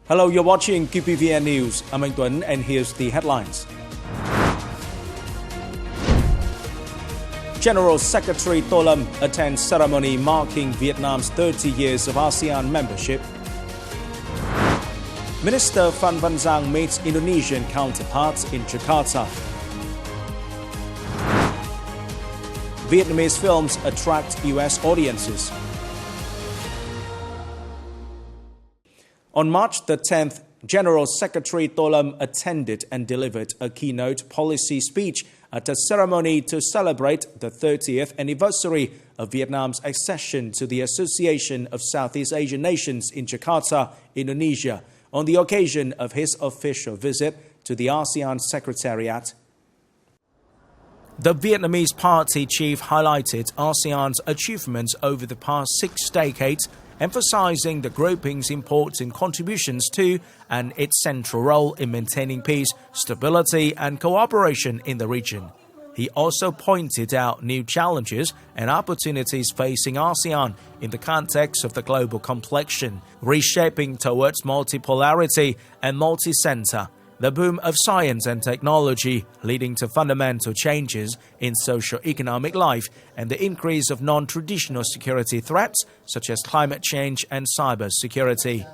Hello, you're watching QPVN News. I'm Anh Tuấn and here's the headlines. General Secretary Tô Lâm attends ceremony marking Vietnam's 30 years of ASEAN membership. Minister Phan Van Giang meets Indonesian counterparts in Jakarta. Vietnamese films attract US audiences. On March the 10th, General Secretary Tô Lâm attended and delivered a keynote policy speech at a ceremony to celebrate the 30th anniversary of Vietnam's accession to the Association of Southeast Asian Nations in Jakarta, Indonesia, on the occasion of his official visit to the ASEAN Secretariat. The Vietnamese party chief highlighted ASEAN's achievements over the past 6 decades, emphasizing the grouping's important contributions to and its central role in maintaining peace, stability and cooperation in the region. He also pointed out new challenges and opportunities facing ASEAN in the context of the global complexion, reshaping towards multipolarity and multi-center, the boom of science and technology leading to fundamental changes in socio-economic life, and the increase of non-traditional security threats such as climate change and cybersecurity.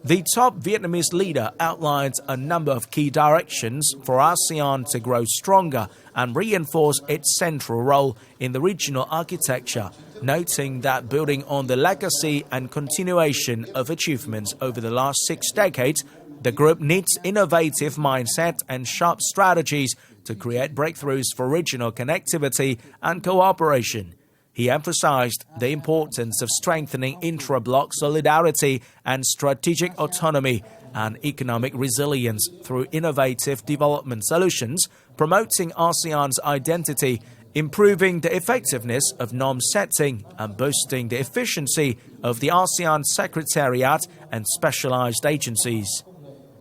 The top Vietnamese leader outlined a number of key directions for ASEAN to grow stronger and reinforce its central role in the regional architecture, noting that building on the legacy and continuation of achievements over the last 6 decades, the group needs innovative mindset and sharp strategies to create breakthroughs for regional connectivity and cooperation. He emphasized the importance of strengthening intra-bloc solidarity and strategic autonomy and economic resilience through innovative development solutions, promoting ASEAN's identity, improving the effectiveness of norm setting, and boosting the efficiency of the ASEAN Secretariat and specialized agencies.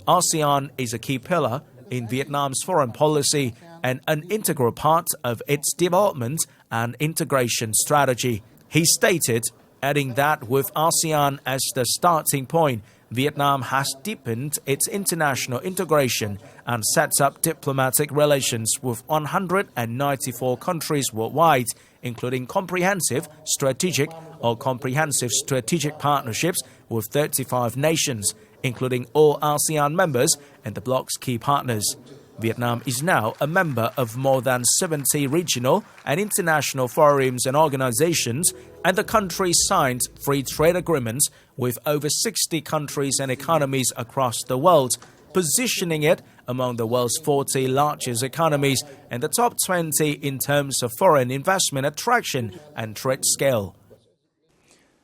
ASEAN is a key pillar in Vietnam's foreign policy and an integral part of its development and integration strategy. He stated, adding that with ASEAN as the starting point, Vietnam has deepened its international integration and sets up diplomatic relations with 194 countries worldwide, including comprehensive strategic partnerships with 35 nations, including all ASEAN members and the bloc's key partners. Vietnam is now a member of more than 70 regional and international forums and organizations, and the country signed free trade agreements with over 60 countries and economies across the world, positioning it among the world's 40 largest economies and the top 20 in terms of foreign investment attraction and trade scale.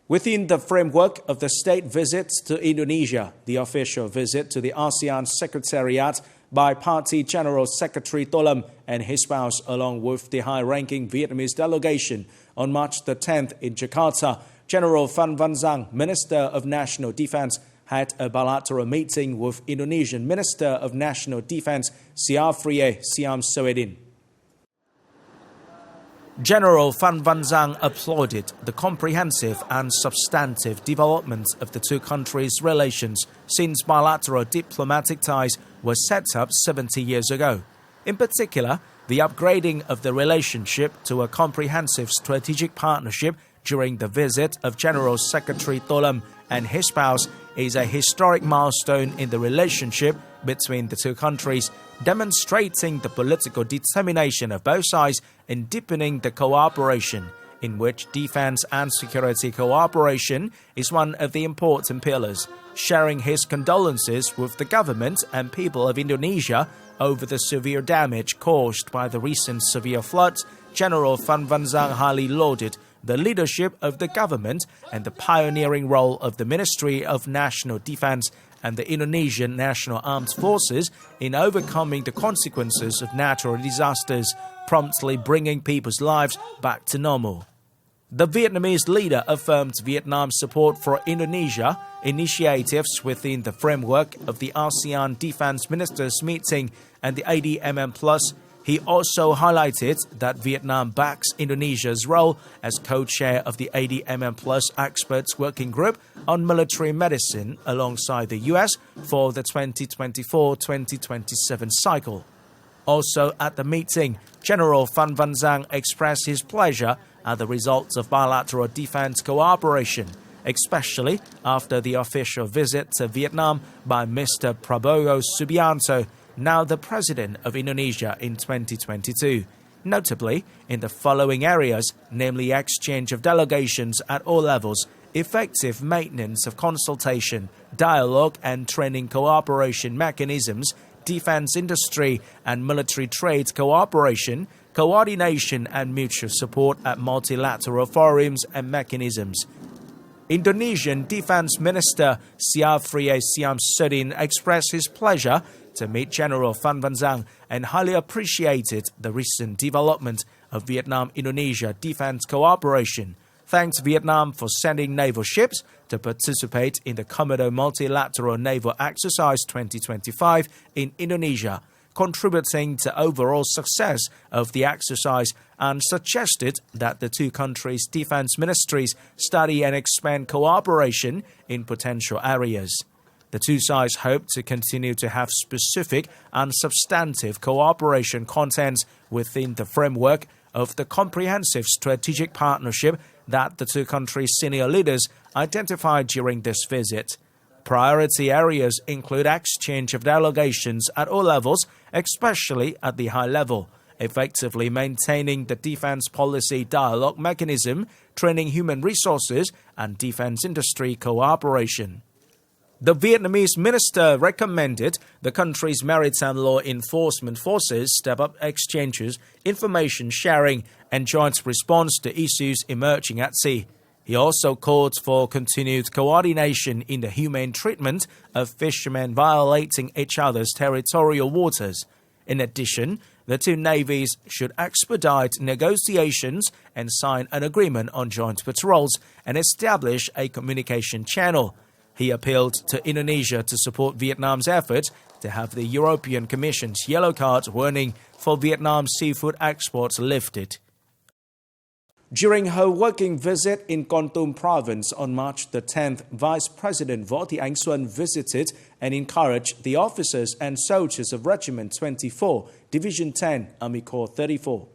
Within the framework of the state visits to Indonesia, the official visit to the ASEAN Secretariat by Party General Secretary Tô Lâm and his spouse, along with the high-ranking Vietnamese delegation on March the 10th in Jakarta, General Phan Van Giang, Minister of National Defense, had a bilateral meeting with Indonesian Minister of National Defense Syafriye Syamsuddin. General Phan Van Giang applauded the comprehensive and substantive development of the two countries' relations since bilateral diplomatic ties were set up 70 years ago. In particular, the upgrading of the relationship to a comprehensive strategic partnership during the visit of General Secretary Tô Lâm and his spouse is a historic milestone in the relationship between the two countries, demonstrating the political determination of both sides in deepening the cooperation, in which defense and security cooperation is one of the important pillars. Sharing his condolences with the government and people of Indonesia over the severe damage caused by the recent severe floods, General Phan Van Giang highly lauded the leadership of the government and the pioneering role of the Ministry of National Defense and the Indonesian National Armed Forces in overcoming the consequences of natural disasters, promptly bringing people's lives back to normal. The Vietnamese leader affirmed Vietnam's support for Indonesia initiatives within the framework of the ASEAN Defense Ministers meeting and the ADMM+. He also highlighted that Vietnam backs Indonesia's role as co-chair of the ADMM Plus Experts Working Group on Military Medicine alongside the US for the 2024-2027 cycle. Also at the meeting, General Phan Van Giang expressed his pleasure at the results of bilateral defense cooperation, especially after the official visit to Vietnam by Mr. Prabowo Subianto, now the President of Indonesia, in 2022, notably in the following areas, namely exchange of delegations at all levels, effective maintenance of consultation, dialogue and training cooperation mechanisms, defense industry and military trade cooperation, coordination and mutual support at multilateral forums and mechanisms. Indonesian Defense Minister Syafriye Syamsuddin expressed his pleasure to meet General Phan Van Giang and highly appreciated the recent development of Vietnam-Indonesia defense cooperation, thanked Vietnam for sending naval ships to participate in the Komodo Multilateral Naval Exercise 2025 in Indonesia, contributing to overall success of the exercise, and suggested that the two countries' defense ministries study and expand cooperation in potential areas. The two sides hope to continue to have specific and substantive cooperation contents within the framework of the comprehensive strategic partnership that the two countries' senior leaders identified during this visit. Priority areas include exchange of delegations at all levels, especially at the high level, effectively maintaining the defense policy dialogue mechanism, training human resources, and defense industry cooperation. The Vietnamese minister recommended the country's maritime law enforcement forces step up exchanges, information sharing, and joint response to issues emerging at sea. He also called for continued coordination in the humane treatment of fishermen violating each other's territorial waters. In addition, the two navies should expedite negotiations and sign an agreement on joint patrols and establish a communication channel. He appealed to Indonesia to support Vietnam's effort to have the European Commission's yellow card warning for Vietnam's seafood exports lifted. During her working visit in Kon Tum province on March the 10th, Vice President Võ Thị Ánh Xuân visited and encouraged the officers and soldiers of Regiment 24, Division 10, Army Corps 34.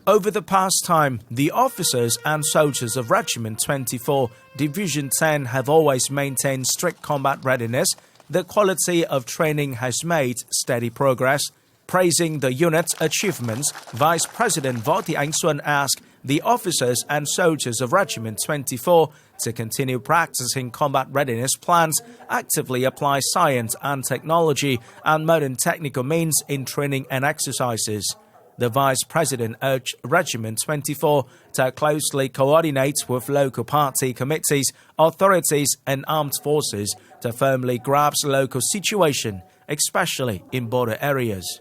Over the past time, the officers and soldiers of Regiment 24, Division 10 have always maintained strict combat readiness. The quality of training has made steady progress. Praising the unit's achievements, Vice President Võ Thị Ánh Xuân asked the officers and soldiers of Regiment 24 to continue practicing combat readiness plans, actively apply science and technology and modern technical means in training and exercises. The Vice President urged Regiment 24 to closely coordinate with local party committees, authorities and armed forces to firmly grasp local situation, especially in border areas.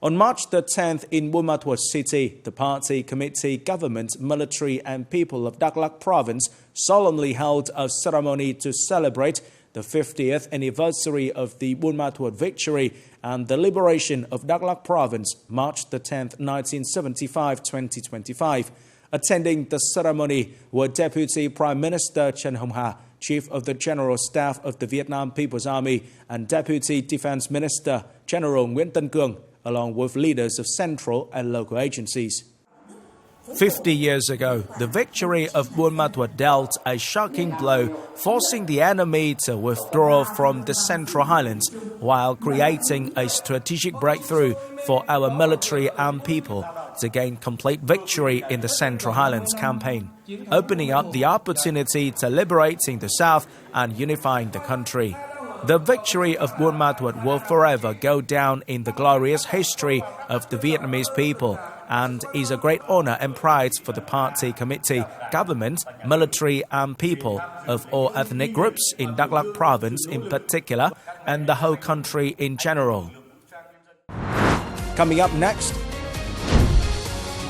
On March the 10th in Buôn Ma Thuột City, the party, committee, government, military and people of Đắk Lắk province solemnly held a ceremony to celebrate the 50th anniversary of the Buôn Ma Thuột victory and the liberation of Đắk Lắk province, March the 10th, 1975-2025. Attending the ceremony were Deputy Prime Minister Trần Hồng Hà, Chief of the General Staff of the Vietnam People's Army, and Deputy Defense Minister General Nguyễn Tân Cương, along with leaders of central and local agencies. 50 years ago, the victory of Buôn Ma Thuột dealt a shocking blow, forcing the enemy to withdraw from the Central Highlands while creating a strategic breakthrough for our military and people to gain complete victory in the Central Highlands campaign, opening up the opportunity to liberating the South and unifying the country. The victory of Buôn Ma Thuột will forever go down in the glorious history of the Vietnamese people and is a great honor and pride for the party, committee, government, military and people of all ethnic groups in Đắk Lắk province in particular and the whole country in general. Coming up next,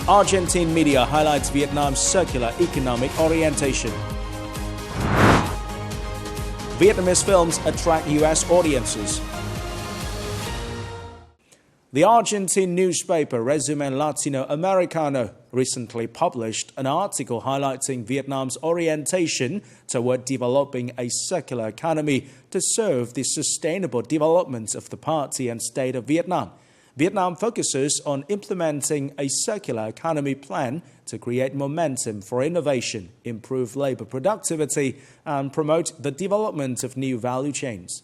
Argentine media highlights Vietnam's circular economic orientation. Vietnamese films attract U.S. audiences. The Argentine newspaper Resumen Latinoamericano recently published an article highlighting Vietnam's orientation toward developing a circular economy to serve the sustainable development of the party and state of Vietnam. Vietnam focuses on implementing a circular economy plan to create momentum for innovation, improve labor productivity, and promote the development of new value chains.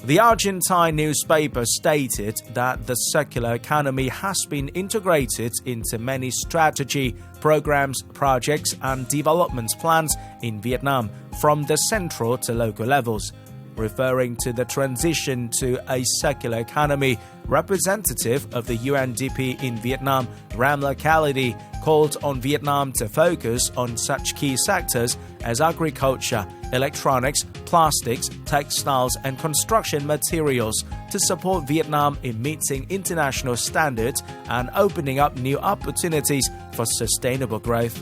The Argentine newspaper stated that the circular economy has been integrated into many strategy, programs, projects, and development plans in Vietnam from the central to local levels. Referring to the transition to a circular economy, representative of the UNDP in Vietnam, Ramla Khalidi, called on Vietnam to focus on such key sectors as agriculture, electronics, plastics, textiles, and construction materials to support Vietnam in meeting international standards and opening up new opportunities for sustainable growth.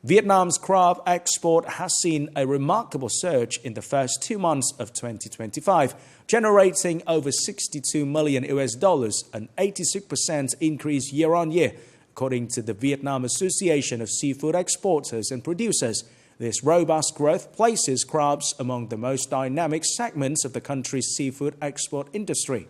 Vietnam's crop export has seen a remarkable surge in the first 2 months of 2025, generating over $62 million, an 86% increase year-on-year, according to the Vietnam Association of Seafood Exporters and Producers. This robust growth places crops among the most dynamic segments of the country's seafood export industry.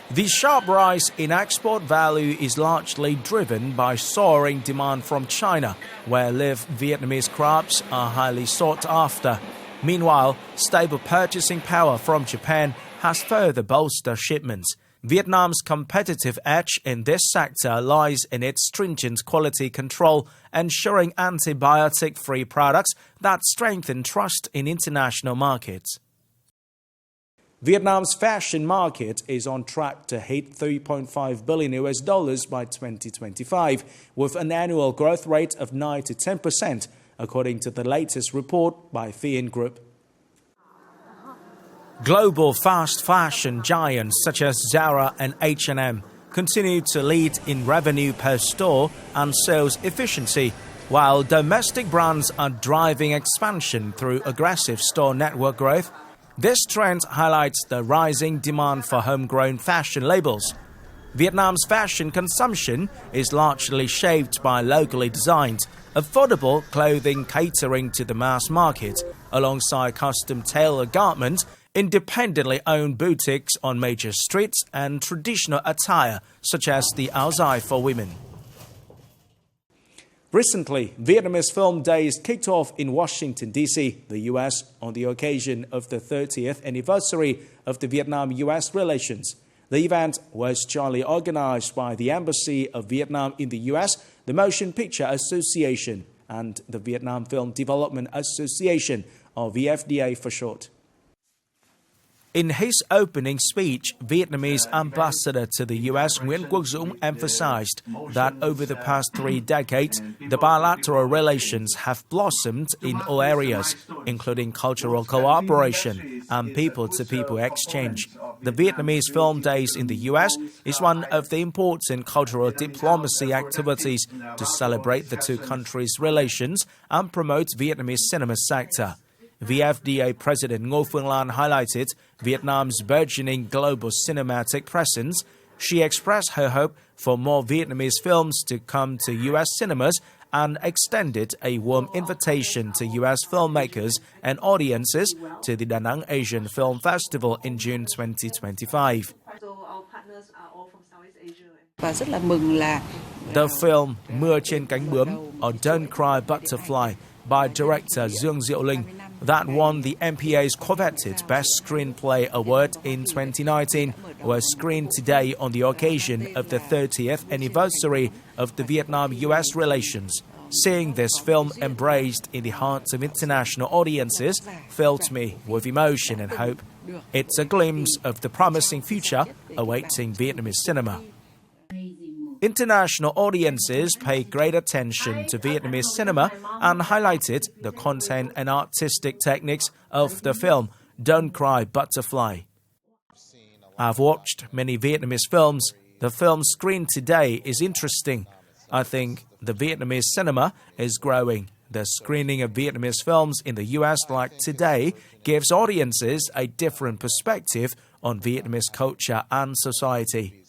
The sharp rise in export value is largely driven by soaring demand from China, where live Vietnamese crops are highly sought after. Meanwhile, stable purchasing power from Japan has further bolstered shipments. Vietnam's competitive edge in this sector lies in its stringent quality control, ensuring antibiotic-free products that strengthen trust in international markets. Vietnam's fashion market is on track to hit $3.5 billion by 2025, with an annual growth rate of 9 to 10%, according to the latest report by PHAN Group. Global fast fashion giants such as Zara and H&M continue to lead in revenue per store and sales efficiency, while domestic brands are driving expansion through aggressive store network growth. This trend highlights the rising demand for homegrown fashion labels. Vietnam's fashion consumption is largely shaped by locally designed, affordable clothing catering to the mass market, alongside custom-tailored garments, independently owned boutiques on major streets, and traditional attire such as the áo dài for women. Recently, Vietnamese Film Days kicked off in Washington, D.C., the U.S., on the occasion of the 30th anniversary of the Vietnam-U.S. relations. The event was jointly organized by the Embassy of Vietnam in the U.S., the Motion Picture Association, and the Vietnam Film Development Association, or VFDA for short. In his opening speech, Vietnamese ambassador to the U.S. Nguyễn Quốc Dũng emphasized that over the past 3 decades, the bilateral relations have blossomed in all areas, including cultural cooperation and people-to-people exchange. The Vietnamese Film Days in the U.S. is one of the important cultural diplomacy activities to celebrate the two countries' relations and promote Vietnamese cinema sector. VFDA President Ngô Phương Lan highlighted Vietnam's burgeoning global cinematic presence. She expressed her hope for more Vietnamese films to come to U.S. cinemas and extended a warm invitation to U.S. filmmakers and audiences to the Da Nang Asian Film Festival in June 2025. The film Mưa trên cánh bướm, or Don't Cry Butterfly, by director Dương Diệu Linh, that won the MPA's coveted Best Screenplay Award in 2019, was screened today on the occasion of the 30th anniversary of the Vietnam-U.S. relations. Seeing this film embraced in the hearts of international audiences filled me with emotion and hope. It's a glimpse of the promising future awaiting Vietnamese cinema. International audiences paid great attention to Vietnamese cinema and highlighted the content and artistic techniques of the film Don't Cry Butterfly. I've watched many Vietnamese films. The film screened today is interesting. I think the Vietnamese cinema is growing The screening of Vietnamese films in the U.S. like today gives audiences a different perspective on Vietnamese culture and society.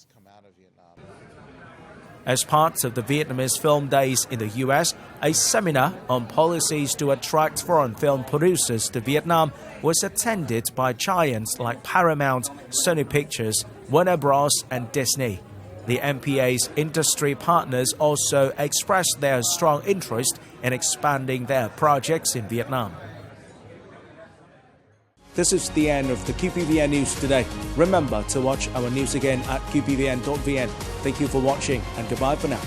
As part of the Vietnamese Film Days in the U.S., a seminar on policies to attract foreign film producers to Vietnam was attended by giants like Paramount, Sony Pictures, Warner Bros. And Disney. The MPA's industry partners also expressed their strong interest in expanding their projects in Vietnam. This is the end of the QPVN News today. Remember to watch our news again at qpvn.vn. Thank you for watching and goodbye for now.